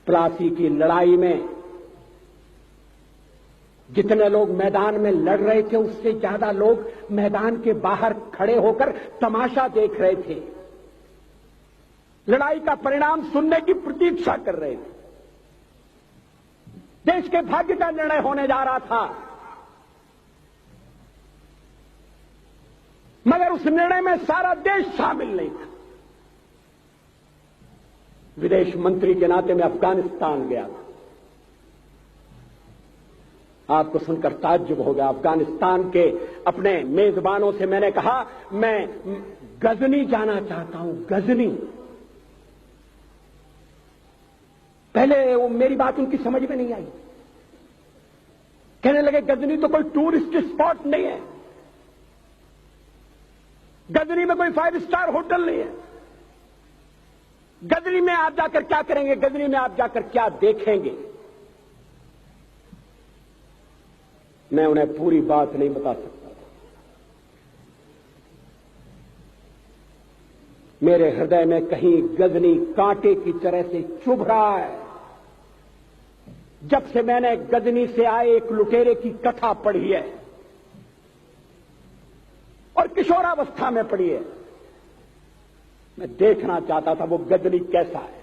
प्लासी की लड़ाई में जितने लोग मैदान में लड़ रहे थे उससे ज्यादा लोग मैदान के बाहर खड़े होकर तमाशा देख रहे थे, लड़ाई का परिणाम सुनने की प्रतीक्षा कर रहे थे। देश के भाग्य का निर्णय होने जा रहा था, मगर उस निर्णय में सारा देश शामिल नहीं था। विदेश मंत्री के नाते मैं अफगानिस्तान गया था। आपको सुनकर ताज्जुब होगा, अफगानिस्तान के अपने मेजबानों से मैंने कहा मैं गजनी जाना चाहता हूं, गजनी। पहले वो मेरी बात उनकी समझ में नहीं आई। कहने लगे गजनी तो कोई टूरिस्ट स्पॉट नहीं है, गजनी में कोई 5 स्टार होटल नहीं है, गजनी में आप जाकर क्या करेंगे, गजनी में आप जाकर क्या देखेंगे। मैं उन्हें पूरी बात नहीं बता सकता था। मेरे हृदय में कहीं गजनी कांटे की तरह से चुभ रहा है। जब से मैंने गजनी से आए एक लुटेरे की कथा पढ़ी है और किशोरावस्था में पढ़ी है, मैं देखना चाहता था वो गजनी कैसा है।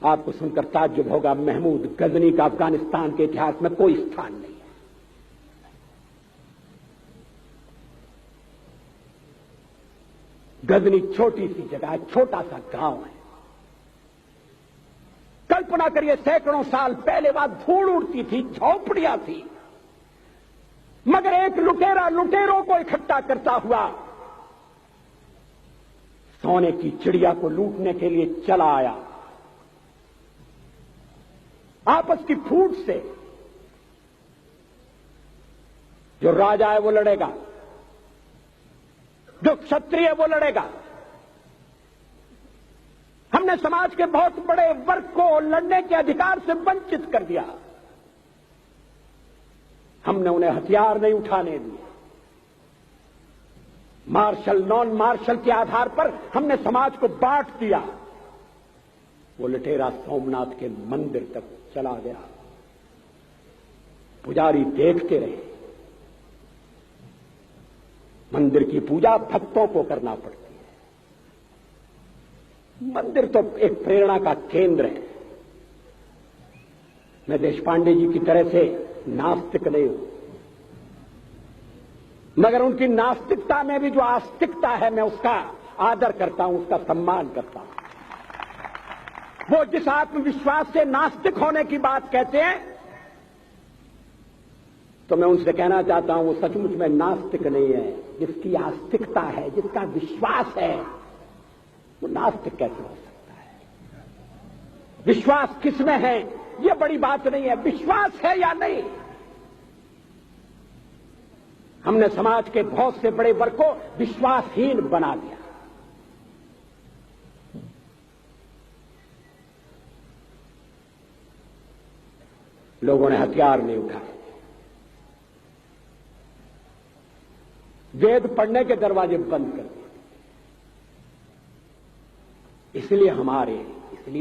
आपको सुनकर ताज्जुब होगा, महमूद गजनी का अफगानिस्तान के इतिहास में कोई स्थान नहीं है। गजनी छोटी सी जगह है, छोटा सा गांव है। कल्पना करिए सैकड़ों साल पहले वहां धूल उड़ती थी, झोंपड़ियां थी, मगर एक लुटेरा लुटेरों को इकट्ठा करता हुआ सोने की चिड़िया को लूटने के लिए चला आया। आपस की फूट से जो राजा है वो लड़ेगा, जो क्षत्रिय है वो लड़ेगा। हमने समाज के बहुत बड़े वर्ग को लड़ने के अधिकार से वंचित कर दिया। हमने उन्हें हथियार नहीं उठाने दिए। मार्शल नॉन मार्शल के आधार पर हमने समाज को बांट दिया। वो लुटेरा सोमनाथ के मंदिर तक चला गया। पुजारी देखते रहे। मंदिर की पूजा भक्तों को करना पड़ती है। मंदिर तो एक प्रेरणा का केंद्र है। मैं देशपांडे जी की तरह से नास्तिक नहीं हूं, मगर उनकी नास्तिकता में भी जो आस्तिकता है मैं उसका आदर करता हूं, उसका सम्मान करता हूं। वो जिस आत्मविश्वास से नास्तिक होने की बात कहते हैं, तो मैं उनसे कहना चाहता हूं वो सचमुच में नास्तिक नहीं है। जिसकी आस्तिकता है, जिसका विश्वास है, वो नास्तिक कैसे हो सकता है। विश्वास किसमें है ये बड़ी बात नहीं है, विश्वास है या नहीं। हमने समाज के बहुत से बड़े वर्ग को विश्वासहीन बना दिया। लोगों ने हथियार नहीं उठाए, वेद पढ़ने के दरवाजे बंद कर दिए। इसलिए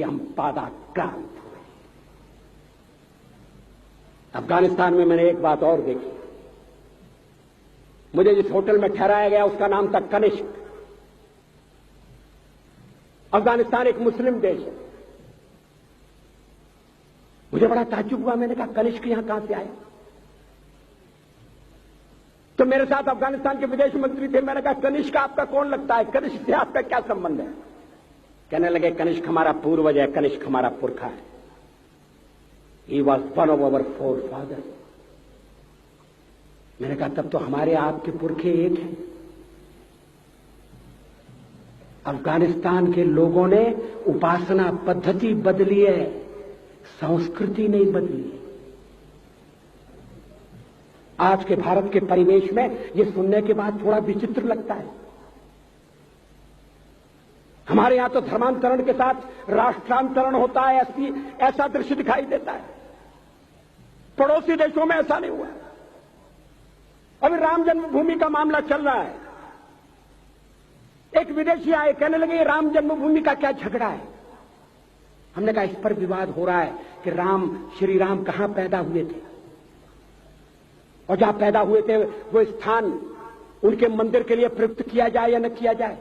हम पादाक्रांत हुए। अफगानिस्तान में मैंने एक बात और देखी। मुझे जिस होटल में ठहराया गया उसका नाम था कनिष्क। अफगानिस्तान एक मुस्लिम देश है। मुझे बड़ा ताज्जुब हुआ। मैंने कहा कनिष्क यहां कहां से आया। तो मेरे साथ अफगानिस्तान के विदेश मंत्री थे। मैंने कहा कनिष्क आपका कौन लगता है, कनिष्क से आपका क्या संबंध है। कहने लगे कनिष्क हमारा पूर्वज है, कनिष्क हमारा पुरखा है। He was one of our four father. मैंने कहा तब तो हमारे आपके पुरखे एक हैं। अफगानिस्तान के लोगों ने उपासना पद्धति बदली है, संस्कृति नहीं बदली। आज के भारत के परिवेश में यह सुनने के बाद थोड़ा विचित्र लगता है। हमारे यहां तो धर्मांतरण के साथ राष्ट्रांतरण होता है, ऐसा दृश्य दिखाई देता है। पड़ोसी देशों में ऐसा नहीं हुआ। अभी राम जन्मभूमि का मामला चल रहा है। एक विदेशी आए, कहने लगे राम जन्मभूमि का क्या झगड़ा है। हमने कहा इस पर विवाद हो रहा है कि श्री राम कहां पैदा हुए थे, और जहां पैदा हुए थे वो स्थान उनके मंदिर के लिए प्रयुक्त किया जाए या न किया जाए।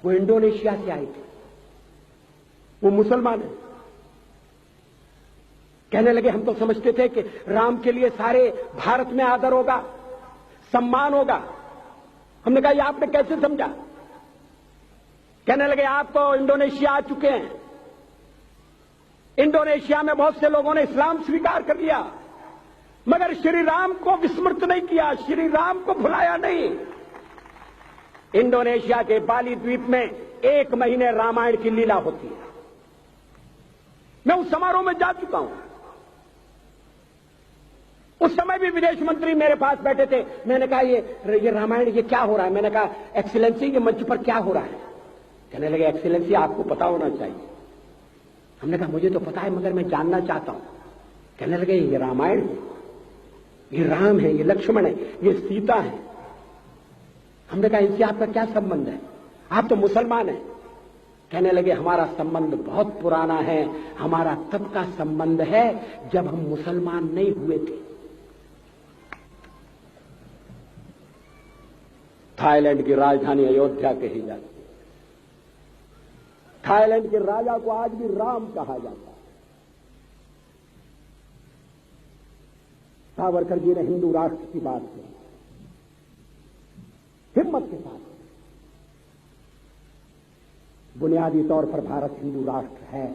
वो इंडोनेशिया से आए थे, वो मुसलमान है। कहने लगे हम तो समझते थे कि राम के लिए सारे भारत में आदर होगा, सम्मान होगा। हमने कहा ये आपने कैसे समझा। कहने लगे आप तो इंडोनेशिया आ चुके हैं, इंडोनेशिया में बहुत से लोगों ने इस्लाम स्वीकार कर लिया, मगर श्री राम को विस्मृत नहीं किया, श्री राम को भुलाया नहीं। इंडोनेशिया के बाली द्वीप में 1 महीने रामायण की लीला होती है। मैं उस समारोह में जा चुका हूं। उस समय भी विदेश मंत्री मेरे पास बैठे थे। मैंने कहा ये रामायण ये क्या हो रहा है। मैंने कहा एक्सीलेंसी, ये मंच पर क्या हो रहा है। कहने लगे एक्सीलेंसी आपको पता होना चाहिए। हमने कहा मुझे तो पता है मगर मैं जानना चाहता हूं। कहने लगे ये रामायण है, ये राम है, ये लक्ष्मण है, ये सीता है। हमने कहा इनसे आपका क्या संबंध है, आप तो मुसलमान हैं। कहने लगे हमारा संबंध बहुत पुराना है, हमारा तब का संबंध है जब हम मुसलमान नहीं हुए थे। थाईलैंड की राजधानी अयोध्या कही जाती है। थाईलैंड के राजा को आज भी राम कहा जाता है। सावरकर जी ने हिंदू राष्ट्र की बात की, हिम्मत के साथ। बुनियादी तौर पर भारत हिंदू राष्ट्र है,